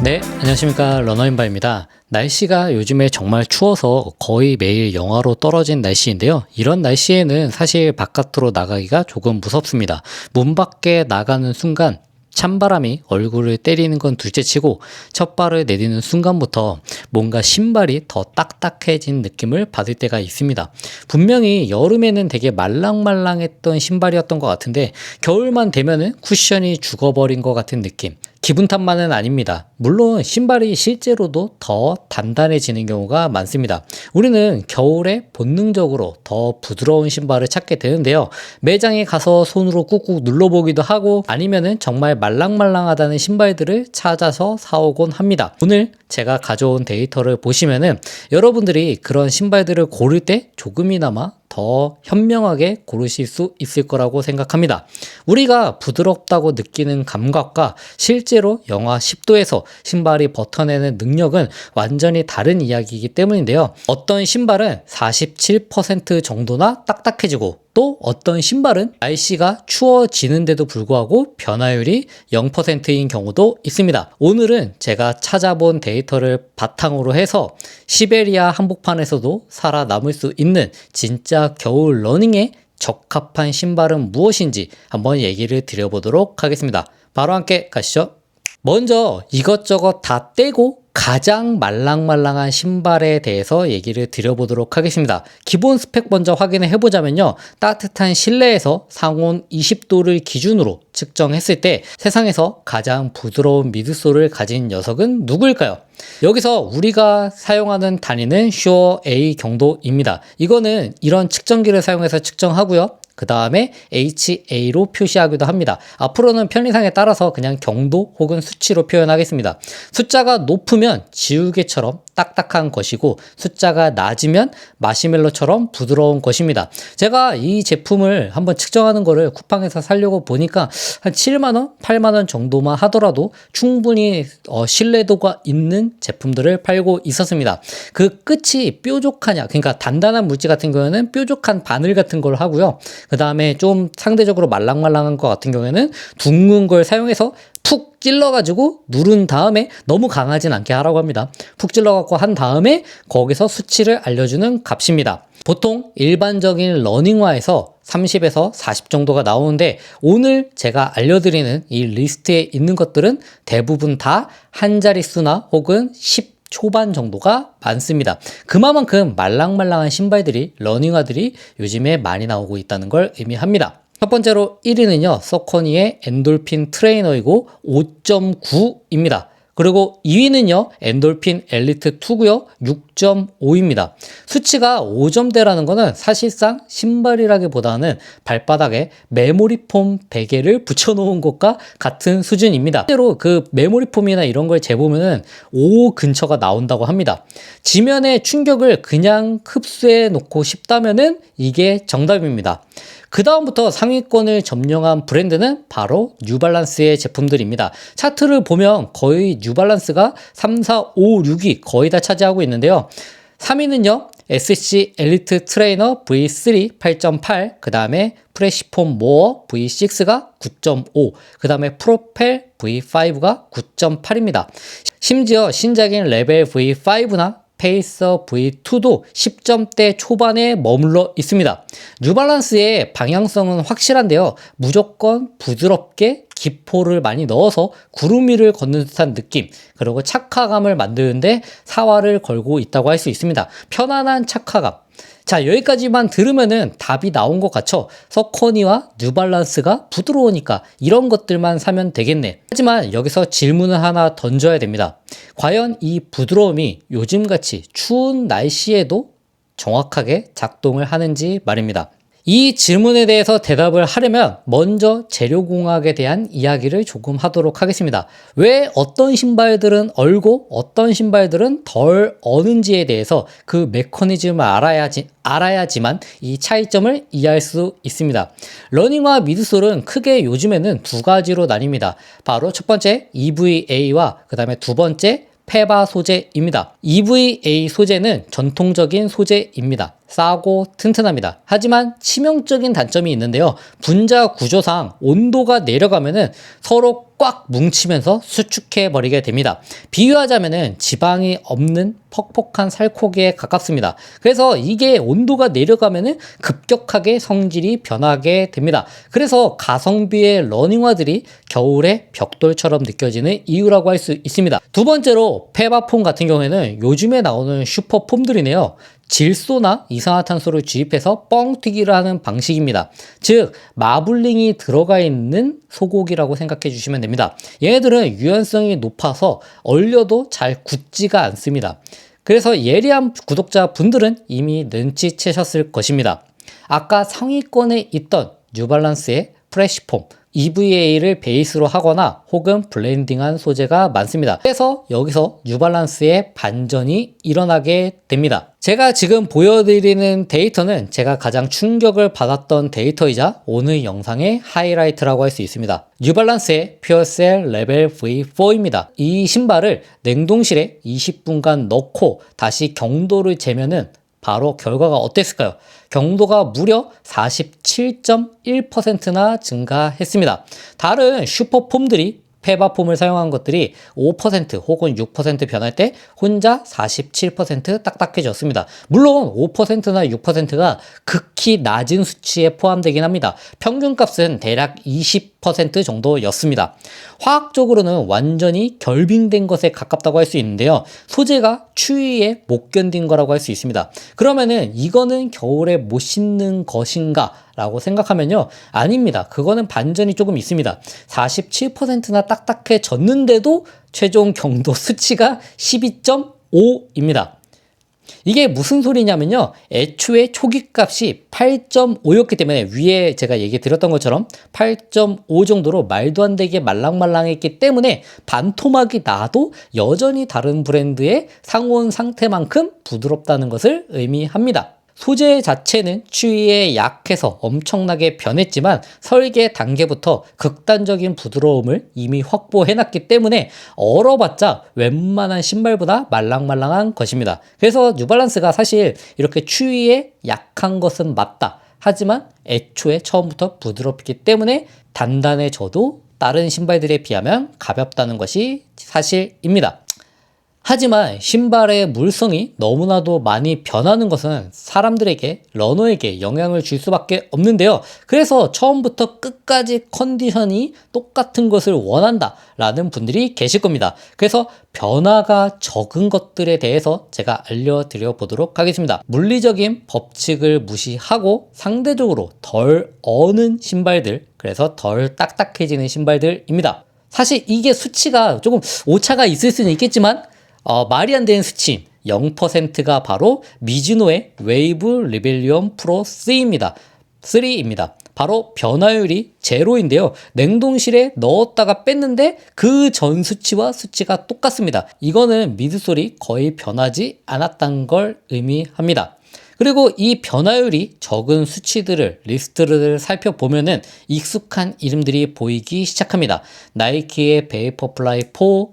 네, 안녕하십니까. 러너인바입니다. 날씨가 요즘에 정말 추워서 거의 매일 영하로 떨어진 날씨인데요. 이런 날씨에는 사실 바깥으로 나가기가 조금 무섭습니다. 문 밖에 나가는 순간 찬바람이 얼굴을 때리는 건 둘째치고 첫 발을 내디는 순간부터 뭔가 신발이 더 딱딱해진 느낌을 받을 때가 있습니다. 분명히 여름에는 되게 말랑말랑했던 신발이었던 것 같은데 겨울만 되면은 쿠션이 죽어버린 것 같은 느낌. 기분 탓만은 아닙니다. 물론 신발이 실제로도 더 단단해지는 경우가 많습니다. 우리는 겨울에 본능적으로 더 부드러운 신발을 찾게 되는데요. 매장에 가서 손으로 꾹꾹 눌러보기도 하고 아니면은 정말 말랑말랑하다는 신발들을 찾아서 사오곤 합니다. 오늘 제가 가져온 데이터를 보시면은 여러분들이 그런 신발들을 고를 때 조금이나마 더 현명하게 고르실 수 있을 거라고 생각합니다. 우리가 부드럽다고 느끼는 감각과 실제로 영하 10도에서 신발이 버텨내는 능력은 완전히 다른 이야기이기 때문인데요. 어떤 신발은 47% 정도나 딱딱해지고 또 어떤 신발은 날씨가 추워지는데도 불구하고 변화율이 0%인 경우도 있습니다. 오늘은 제가 찾아본 데이터를 바탕으로 해서 시베리아 한복판에서도 살아남을 수 있는 진짜 겨울 러닝에 적합한 신발은 무엇인지 한번 얘기를 드려보도록 하겠습니다. 바로 함께 가시죠. 먼저 이것저것 다 떼고 가장 말랑말랑한 신발에 대해서 얘기를 드려보도록 하겠습니다. 기본 스펙 먼저 확인을 해보자면요. 따뜻한 실내에서 상온 20도를 기준으로 측정했을 때 세상에서 가장 부드러운 미드솔을 가진 녀석은 누구일까요? 여기서 우리가 사용하는 단위는 슈어 A 경도입니다. 이거는 이런 측정기를 사용해서 측정하고요. 그 다음에 HA로 표시하기도 합니다. 앞으로는 편의상에 따라서 그냥 경도 혹은 수치로 표현하겠습니다. 숫자가 높으면 지우개처럼 딱딱한 것이고 숫자가 낮으면 마시멜로처럼 부드러운 것입니다. 제가 이 제품을 한번 측정하는 거를 쿠팡에서 사려고 보니까 한 7만원, 8만원 정도만 하더라도 충분히 신뢰도가 있는 제품들을 팔고 있었습니다. 그 끝이 뾰족하냐, 그러니까 단단한 물질 같은 경우에는 뾰족한 바늘 같은 걸 하고요. 그 다음에 좀 상대적으로 말랑말랑한 것 같은 경우에는 둥근 걸 사용해서 푹 찔러가지고 누른 다음에 너무 강하진 않게 하라고 합니다. 푹 찔러갖고 한 다음에 거기서 수치를 알려주는 값입니다. 보통 일반적인 러닝화에서 30에서 40 정도가 나오는데 오늘 제가 알려드리는 이 리스트에 있는 것들은 대부분 다 한 자릿수나 혹은 10 초반 정도가 많습니다. 그만큼 말랑말랑한 신발들이 러닝화들이 요즘에 많이 나오고 있다는 걸 의미합니다. 첫 번째로 1위는요. 서커니의 엔돌핀 트레이너이고 5.9입니다. 그리고 2위는요. 엔돌핀 엘리트 2고요. 6.5입니다. 수치가 5점대라는 거는 사실상 신발이라기보다는 발바닥에 메모리 폼 베개를 붙여놓은 것과 같은 수준입니다. 실제로 그 메모리 폼이나 이런 걸 재보면은 5 근처가 나온다고 합니다. 지면의 충격을 그냥 흡수해 놓고 싶다면은 이게 정답입니다. 그 다음부터 상위권을 점령한 브랜드는 바로 뉴발란스의 제품들입니다. 차트를 보면 거의 뉴발란스가 3, 4, 5, 6위 거의 다 차지하고 있는데요. 3위는요. SC 엘리트 트레이너 V3 8.8, 그 다음에 프레시폼 모어 V6가 9.5, 그 다음에 프로펠 V5가 9.8입니다. 심지어 신작인 레벨 V5나 페이서 V2도 10점대 초반에 머물러 있습니다. 뉴발란스의 방향성은 확실한데요. 무조건 부드럽게 기포를 많이 넣어서 구름 위를 걷는 듯한 느낌, 그리고 착화감을 만드는데 사활을 걸고 있다고 할 수 있습니다. 편안한 착화감. 자, 여기까지만 들으면은 답이 나온 것 같죠? 서커니와 뉴발란스가 부드러우니까 이런 것들만 사면 되겠네. 하지만 여기서 질문을 하나 던져야 됩니다. 과연 이 부드러움이 요즘같이 추운 날씨에도 정확하게 작동을 하는지 말입니다. 이 질문에 대해서 대답을 하려면 먼저 재료공학에 대한 이야기를 조금 하도록 하겠습니다. 왜 어떤 신발들은 얼고 어떤 신발들은 덜 어는지에 대해서 그 메커니즘을 알아야지만 이 차이점을 이해할 수 있습니다. 러닝화 미드솔은 크게 요즘에는 두 가지로 나뉩니다. 바로 첫 번째 EVA와 그 다음에 두 번째 페바 소재입니다. EVA 소재는 전통적인 소재입니다. 싸고 튼튼합니다. 하지만 치명적인 단점이 있는데요. 분자 구조상 온도가 내려가면은 서로 꽉 뭉치면서 수축해 버리게 됩니다. 비유하자면은 지방이 없는 퍽퍽한 살코기에 가깝습니다. 그래서 이게 온도가 내려가면은 급격하게 성질이 변하게 됩니다. 그래서 가성비의 러닝화들이 겨울에 벽돌처럼 느껴지는 이유라고 할 수 있습니다. 두 번째로 페바폼 같은 경우에는 요즘에 나오는 슈퍼폼들이네요. 질소나 이산화탄소를 주입해서 뻥튀기를 하는 방식입니다. 즉 마블링이 들어가 있는 소고기라고 생각해 주시면 됩니다. 얘네들은 유연성이 높아서 얼려도 잘 굳지가 않습니다. 그래서 예리한 구독자분들은 이미 눈치채셨을 것입니다. 아까 상위권에 있던 뉴발란스의 프레시폼 EVA를 베이스로 하거나 혹은 블렌딩한 소재가 많습니다. 그래서 여기서 뉴발란스의 반전이 일어나게 됩니다. 제가 지금 보여드리는 데이터는 제가 가장 충격을 받았던 데이터이자 오늘 영상의 하이라이트라고 할 수 있습니다. 뉴발란스의 퓨어셀 레벨 V4입니다. 이 신발을 냉동실에 20분간 넣고 다시 경도를 재면은 바로 결과가 어땠을까요? 경도가 무려 47.1%나 증가했습니다. 다른 슈퍼폼들이 페바폼을 사용한 것들이 5% 혹은 6% 변할 때 혼자 47% 딱딱해졌습니다. 물론 5%나 6%가 극히 낮은 수치에 포함되긴 합니다. 평균값은 대략 20% 정도였습니다. 화학적으로는 완전히 결빙된 것에 가깝다고 할 수 있는데요. 소재가 추위에 못 견딘 거라고 할 수 있습니다. 그러면은 이거는 겨울에 못 신는 것인가? 라고 생각하면요. 아닙니다. 그거는 반전이 조금 있습니다. 47%나 딱딱해졌는데도 최종 경도 수치가 12.5입니다. 이게 무슨 소리냐면요. 애초에 초기값이 8.5였기 때문에 위에 제가 얘기 드렸던 것처럼 8.5 정도로 말도 안 되게 말랑말랑했기 때문에 반토막이 나도 여전히 다른 브랜드의 상온 상태만큼 부드럽다는 것을 의미합니다. 소재 자체는 추위에 약해서 엄청나게 변했지만 설계 단계부터 극단적인 부드러움을 이미 확보해놨기 때문에 얼어봤자 웬만한 신발보다 말랑말랑한 것입니다. 그래서 뉴발란스가 사실 이렇게 추위에 약한 것은 맞다. 하지만 애초에 처음부터 부드럽기 때문에 단단해져도 다른 신발들에 비하면 가볍다는 것이 사실입니다. 하지만 신발의 물성이 너무나도 많이 변하는 것은 사람들에게, 러너에게 영향을 줄 수밖에 없는데요. 그래서 처음부터 끝까지 컨디션이 똑같은 것을 원한다 라는 분들이 계실 겁니다. 그래서 변화가 적은 것들에 대해서 제가 알려드려 보도록 하겠습니다. 물리적인 법칙을 무시하고 상대적으로 덜 어는 신발들, 그래서 덜 딱딱해지는 신발들입니다. 사실 이게 수치가 조금 오차가 있을 수는 있겠지만 말이 안 되는 수치 0%가 바로 미즈노의 웨이브 리벨리온 프로 3입니다. 바로 변화율이 제로인데요. 냉동실에 넣었다가 뺐는데 그 전 수치와 수치가 똑같습니다. 이거는 미드솔이 거의 변하지 않았다는 걸 의미합니다. 그리고 이 변화율이 적은 수치들을 리스트를 살펴보면은 익숙한 이름들이 보이기 시작합니다. 나이키의 베이퍼플라이 4,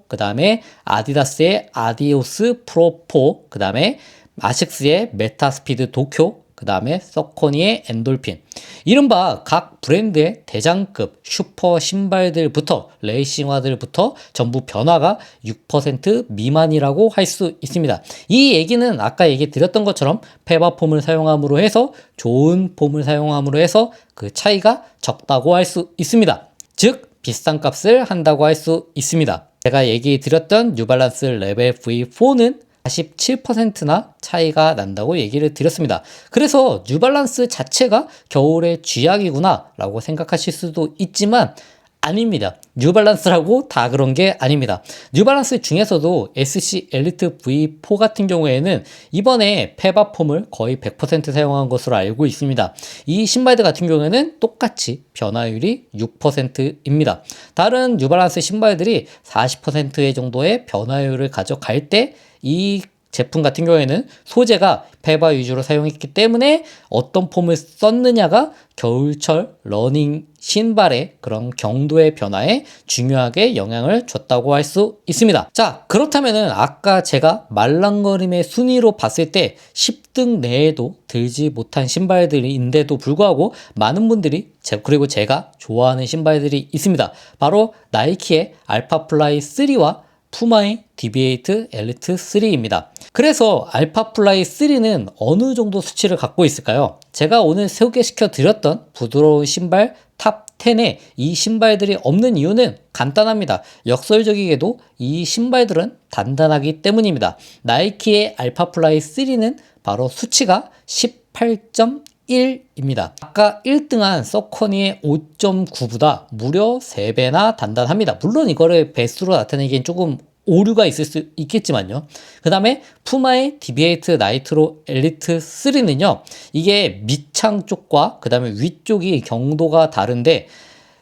그 다음에 아디다스의 아디오스 프로 4, 그 다음에 아식스의 메타스피드 도쿄, 그 다음에 서코니의 엔돌핀. 이른바 각 브랜드의 대장급 슈퍼 신발들부터 레이싱화들부터 전부 변화가 6% 미만이라고 할 수 있습니다. 이 얘기는 아까 얘기 드렸던 것처럼 페바폼을 사용함으로 해서 좋은 폼을 사용함으로 해서 그 차이가 적다고 할 수 있습니다. 즉 비싼 값을 한다고 할 수 있습니다. 제가 얘기 드렸던 뉴발란스 레벨 V4는 47%나 차이가 난다고 얘기를 드렸습니다. 그래서 뉴발란스 자체가 겨울의 쥐약이구나 라고 생각하실 수도 있지만 아닙니다. 뉴발란스라고 다 그런 게 아닙니다. 뉴발란스 중에서도 SC 엘리트 V4 같은 경우에는 이번에 페바폼을 거의 100% 사용한 것으로 알고 있습니다. 이 신발들 같은 경우에는 똑같이 변화율이 6%입니다. 다른 뉴발란스 신발들이 40% 정도의 변화율을 가져갈 때 이 제품 같은 경우에는 소재가 페바 위주로 사용했기 때문에 어떤 폼을 썼느냐가 겨울철 러닝 신발의 그런 경도의 변화에 중요하게 영향을 줬다고 할 수 있습니다. 자, 그렇다면은 아까 제가 말랑거림의 순위로 봤을 때 10등 내에도 들지 못한 신발들인데도 불구하고 많은 분들이 그리고 제가 좋아하는 신발들이 있습니다. 바로 나이키의 알파플라이 3와 푸마의 디비에이트 엘리트 3입니다. 그래서 알파플라이 3는 어느 정도 수치를 갖고 있을까요? 제가 오늘 소개시켜 드렸던 부드러운 신발 탑 10에 이 신발들이 없는 이유는 간단합니다. 역설적이게도 이 신발들은 단단하기 때문입니다. 나이키의 알파플라이 3는 바로 수치가 18.1입니다. 아까 1등한 서커니의 5.9보다 무려 3배나 단단합니다. 물론 이거를 배수로 나타내기엔 조금 오류가 있을 수 있겠지만요. 그 다음에 푸마의 디비에이트 나이트로 엘리트 3는요. 이게 밑창 쪽과 그 다음에 위쪽이 경도가 다른데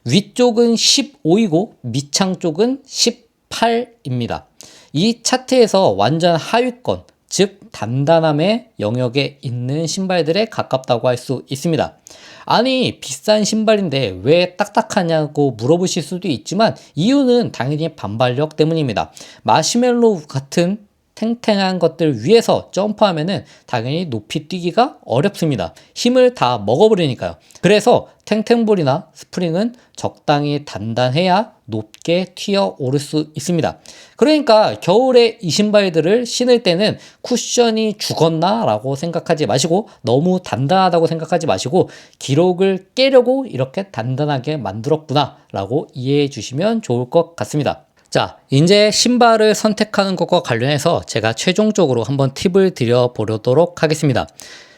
위쪽은 15이고 밑창 쪽은 18입니다. 이 차트에서 완전 하위권, 즉 단단함의 영역에 있는 신발들에 가깝다고 할 수 있습니다. 아니 비싼 신발인데 왜 딱딱하냐고 물어보실 수도 있지만 이유는 당연히 반발력 때문입니다. 마시멜로우 같은 탱탱한 것들 위에서 점프하면은 당연히 높이 뛰기가 어렵습니다. 힘을 다 먹어버리니까요. 그래서 탱탱볼이나 스프링은 적당히 단단해야 높게 튀어 오를 수 있습니다. 그러니까 겨울에 이 신발들을 신을 때는 쿠션이 죽었나 라고 생각하지 마시고 너무 단단하다고 생각하지 마시고 기록을 깨려고 이렇게 단단하게 만들었구나 라고 이해해 주시면 좋을 것 같습니다. 자, 이제 신발을 선택하는 것과 관련해서 제가 최종적으로 한번 팁을 드려보도록 하겠습니다.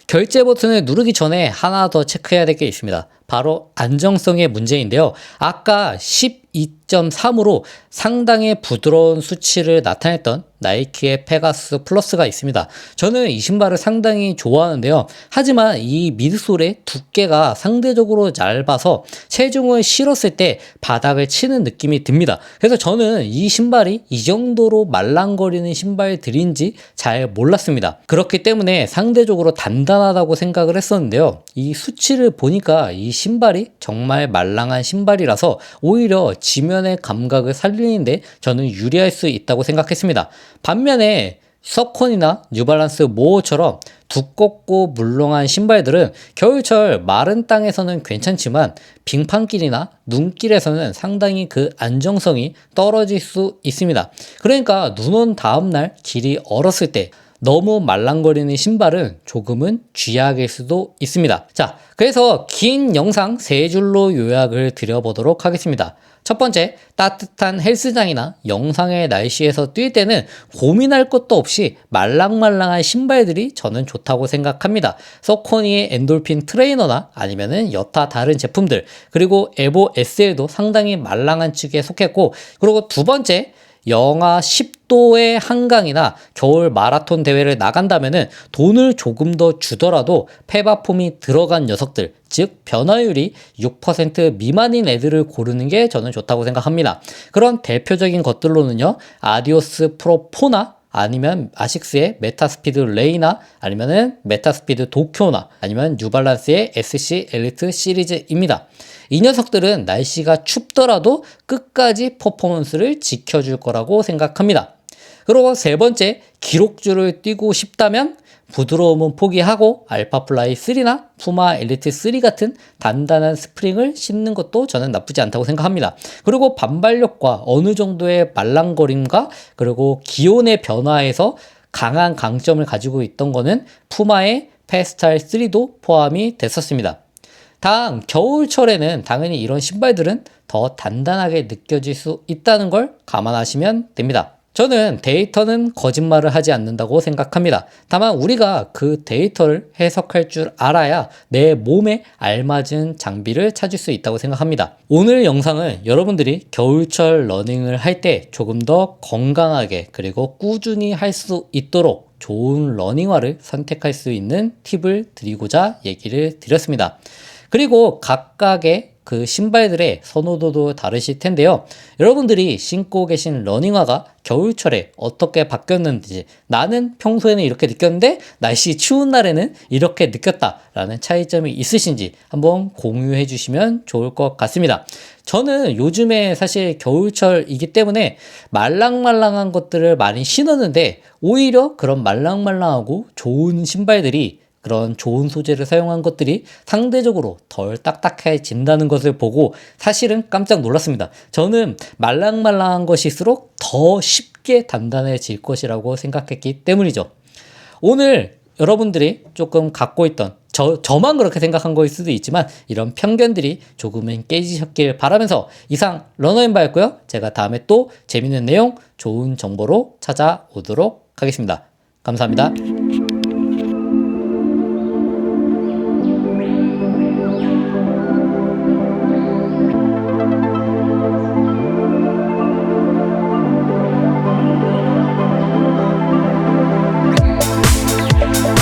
결제 버튼을 누르기 전에 하나 더 체크해야 될 게 있습니다. 바로 안정성의 문제인데요. 아까 12.3으로 상당히 부드러운 수치를 나타냈던 나이키의 페가수스 플러스가 있습니다. 저는 이 신발을 상당히 좋아하는데요. 하지만 이 미드솔의 두께가 상대적으로 얇아서 체중을 실었을 때 바닥을 치는 느낌이 듭니다. 그래서 저는 이 신발이 이 정도로 말랑거리는 신발들인지 잘 몰랐습니다. 그렇기 때문에 상대적으로 단단하다고 생각을 했었는데요. 이 수치를 보니까 이 신발이 정말 말랑한 신발이라서 오히려 지면의 감각을 살리는데 저는 유리할 수 있다고 생각했습니다. 반면에 서콘이나 뉴발란스 모어처럼 두껍고 물렁한 신발들은 겨울철 마른 땅에서는 괜찮지만 빙판길이나 눈길에서는 상당히 그 안정성이 떨어질 수 있습니다. 그러니까 눈 온 다음날 길이 얼었을 때 너무 말랑거리는 신발은 조금은 쥐약일 수도 있습니다. 자, 그래서 긴 영상 3줄로 요약을 드려보도록 하겠습니다. 첫 번째, 따뜻한 헬스장이나 영상의 날씨에서 뛸 때는 고민할 것도 없이 말랑말랑한 신발들이 저는 좋다고 생각합니다. 서코니의 엔돌핀 트레이너나 아니면은 여타 다른 제품들, 그리고 에보 SL도 상당히 말랑한 측에 속했고, 그리고 두 번째, 영하 10도의 한강이나 겨울 마라톤 대회를 나간다면은 돈을 조금 더 주더라도 페바폼이 들어간 녀석들, 즉 변화율이 6% 미만인 애들을 고르는 게 저는 좋다고 생각합니다. 그런 대표적인 것들로는요, 아디오스 프로 4나 아니면 아식스의 메타스피드 레이나 아니면은 메타스피드 도쿄나 아니면 뉴발란스의 SC 엘리트 시리즈입니다. 이 녀석들은 날씨가 춥더라도 끝까지 퍼포먼스를 지켜줄 거라고 생각합니다. 그리고 세 번째, 기록주를 뛰고 싶다면 부드러움은 포기하고 알파플라이 3나 푸마 엘리트 3 같은 단단한 스프링을 신는 것도 저는 나쁘지 않다고 생각합니다. 그리고 반발력과 어느 정도의 말랑거림과 그리고 기온의 변화에서 강한 강점을 가지고 있던 거는 푸마의 페스타일 3도 포함이 됐었습니다. 다음 겨울철에는 당연히 이런 신발들은 더 단단하게 느껴질 수 있다는 걸 감안하시면 됩니다. 저는 데이터는 거짓말을 하지 않는다고 생각합니다. 다만 우리가 그 데이터를 해석할 줄 알아야 내 몸에 알맞은 장비를 찾을 수 있다고 생각합니다. 오늘 영상은 여러분들이 겨울철 러닝을 할 때 조금 더 건강하게 그리고 꾸준히 할 수 있도록 좋은 러닝화를 선택할 수 있는 팁을 드리고자 얘기를 드렸습니다. 그리고 각각의 그 신발들의 선호도도 다르실 텐데요. 여러분들이 신고 계신 러닝화가 겨울철에 어떻게 바뀌었는지, 나는 평소에는 이렇게 느꼈는데 날씨 추운 날에는 이렇게 느꼈다라는 차이점이 있으신지 한번 공유해 주시면 좋을 것 같습니다. 저는 요즘에 사실 겨울철이기 때문에 말랑말랑한 것들을 많이 신었는데, 오히려 그런 말랑말랑하고 좋은 신발들이, 그런 좋은 소재를 사용한 것들이 상대적으로 덜 딱딱해진다는 것을 보고 사실은 깜짝 놀랐습니다. 저는 말랑말랑한 것일수록 더 쉽게 단단해질 것이라고 생각했기 때문이죠. 오늘 여러분들이 조금 갖고 있던, 저만 그렇게 생각한 거일 수도 있지만, 이런 편견들이 조금은 깨지셨길 바라면서 이상 러너앤바였고요. 제가 다음에 또 재밌는 내용, 좋은 정보로 찾아오도록 하겠습니다. 감사합니다.